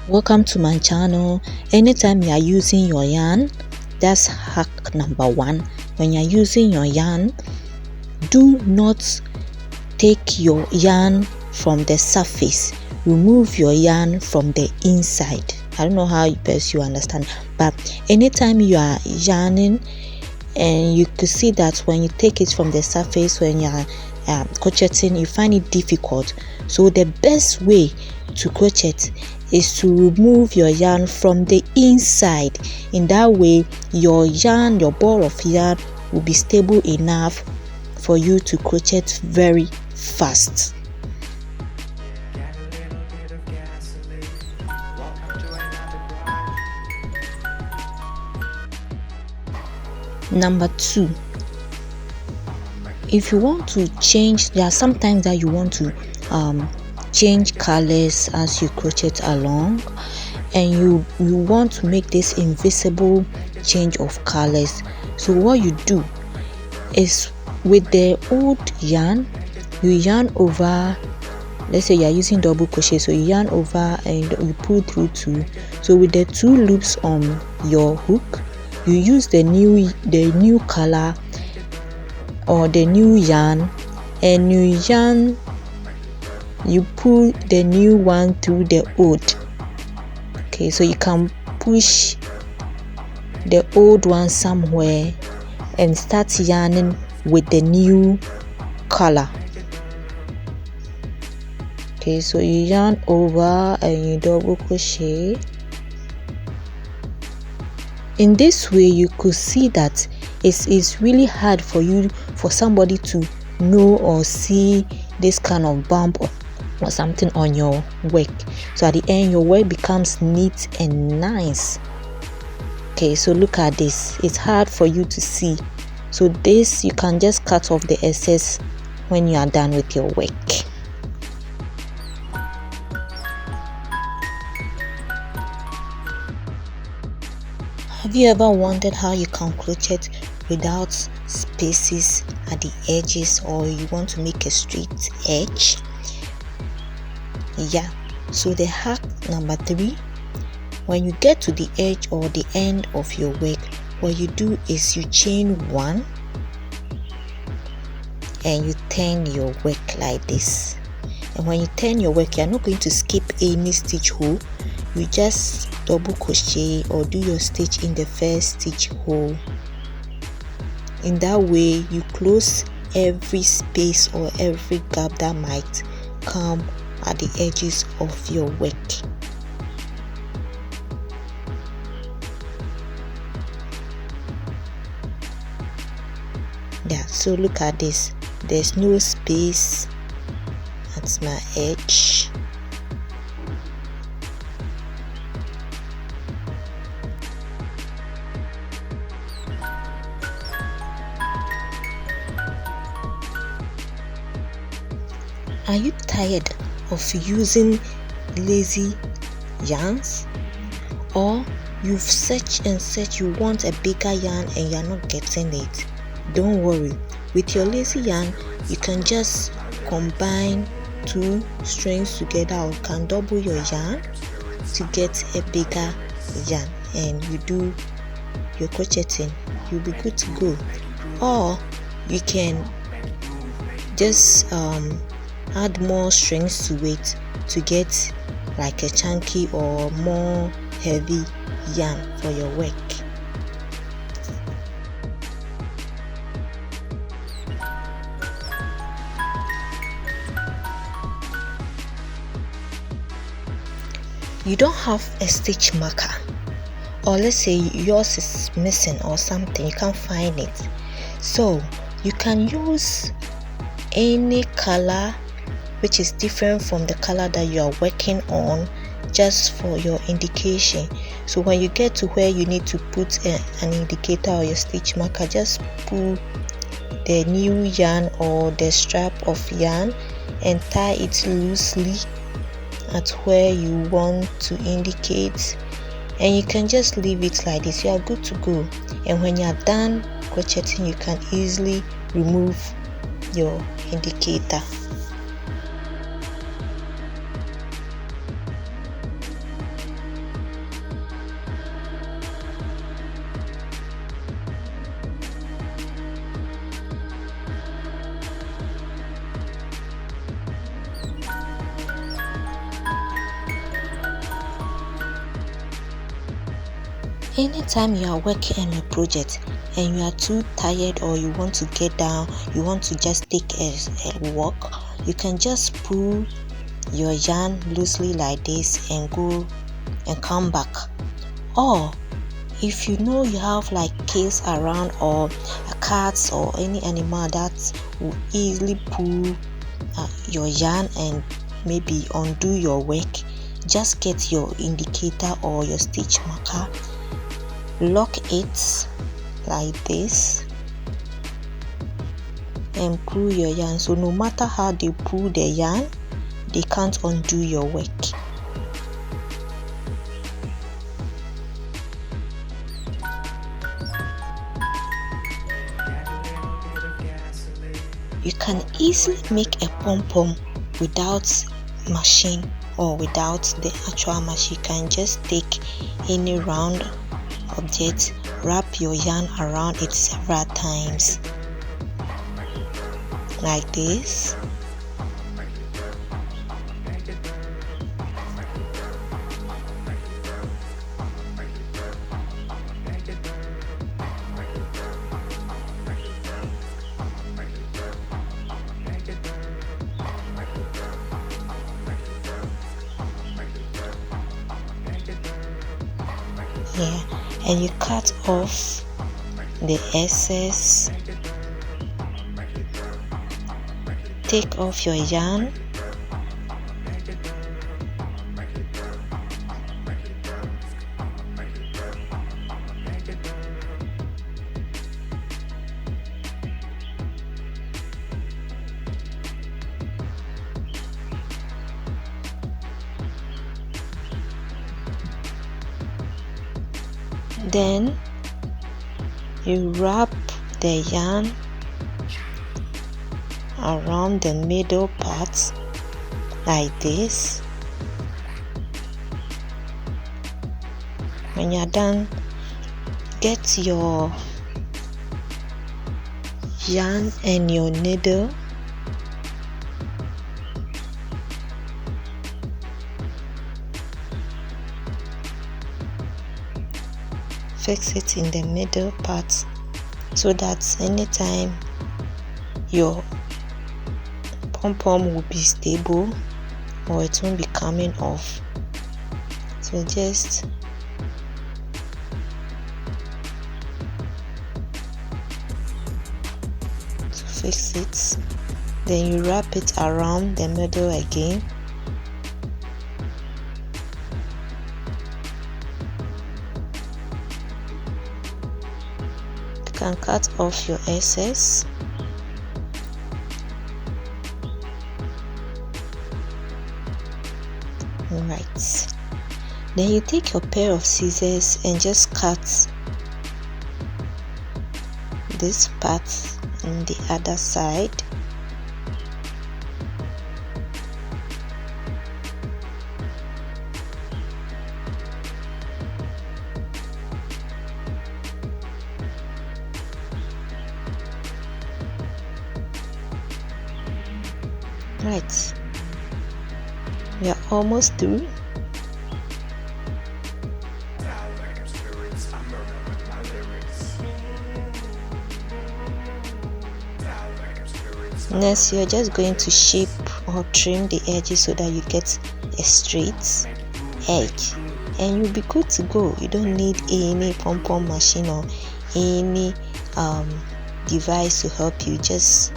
Welcome to my channel. Anytime you are using your yarn, that's hack number 1. When you are using your yarn, do not take your yarn from the surface. Remove your yarn from the inside. I don't know how best you understand, but anytime you are yarning, and you could see that when you take it from the surface, when you are crocheting, you find it difficult. So the best way to crochet is to remove your yarn from the inside. In that way, your yarn, your ball of yarn, will be stable enough for you to crochet very fast. Number 2, if you want to change, there are sometimes that you want to change colors as you crochet along, and you want to make this invisible change of colors. So what you do is, with the old yarn, you yarn over. Let's say you are using double crochet, so you yarn over and you pull through 2. So with the 2 loops on your hook, you use the new color or the new yarn, and you pull the new one through the old. Okay, so you can push the old one somewhere and start yarning with the new color. Okay, so you yarn over and you double crochet. In this way, you could see that it's really hard for somebody to know or see this kind of bump or something on your work. So at the end, your work becomes neat and nice. Okay, so look at this. It's hard for you to see. So this, you can just cut off the excess when you are done with your work. Have you ever wondered how you can crochet without spaces at the edges, or you want to make a straight edge? Yeah, so the hack number 3, when you get to the edge or the end of your work, what you do is you chain 1 and you turn your work like this. And when you turn your work, you're not going to skip any stitch hole. You just double crochet or do your stitch in the first stitch hole. In that way, you close every space or every gap that might come at the edges of your work. Yeah, so look at this. There's no space at my edge. Are you tired of using lazy yarns? Or you've searched and searched, you want a bigger yarn and you're not getting it? Don't worry. With your lazy yarn, you can just combine 2 strings together, or can double your yarn to get a bigger yarn, and you do your crocheting. You'll be good to go. Or you can just add more strings to it to get like a chunky or more heavy yarn for your work. You don't have a stitch marker, or let's say yours is missing or something, you can't find it, so you can use any color which is different from the color that you are working on, just for your indication. So when you get to where you need to put an indicator or your stitch marker, just pull the new yarn or the strap of yarn and tie it loosely at where you want to indicate, and you can just leave it like this. You are good to go. And when you are done crocheting, you can easily remove your indicator. Anytime you are working on a project and you are too tired, or you want to get down, you want to just take a walk, you can just pull your yarn loosely like this and go and come back. Or if you know you have like kids around, or a cat or any animal that will easily pull your yarn and maybe undo your work, just get your indicator or your stitch marker, lock it like this and pull your yarn. So no matter how they pull the yarn, they can't undo your work. You can easily make a pom-pom without machine or without the actual machine. You can just take any round object, wrap your yarn around it several times like this. Yeah, and you cut off the excess, take off your yarn, then you wrap the yarn around the middle part like this. When you're done, get your yarn and your needle, fix it in the middle part so that anytime your pom-pom will be stable or it won't be coming off. So just to fix it, then you wrap it around the middle again. You can cut off your excess. Right, then you take your pair of scissors and just cut this part on the other side. Right, we are almost through. Next, you're just going to shape or trim the edges so that you get a straight edge, and you'll be good to go. You don't need any pom-pom machine or any device to help you. Just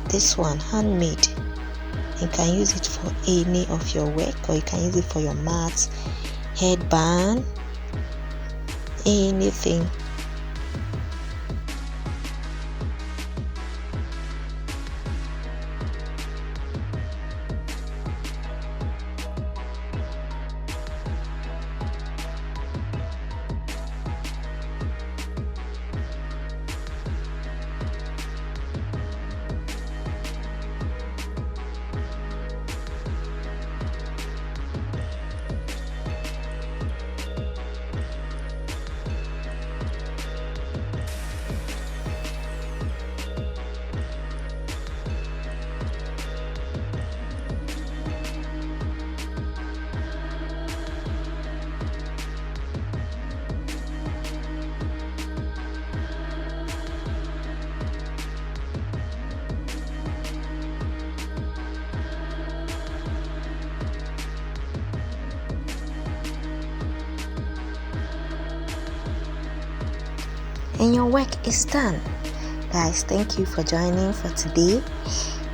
this one, handmade. You can use it for any of your work, or you can use it for your mat, headband, anything. and your work is done. Guys, thank you for joining for today.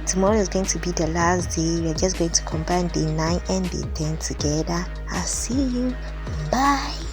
Tomorrow is going to be the last day. We're just going to combine day 9 and day 10 together. I'll see you. Bye.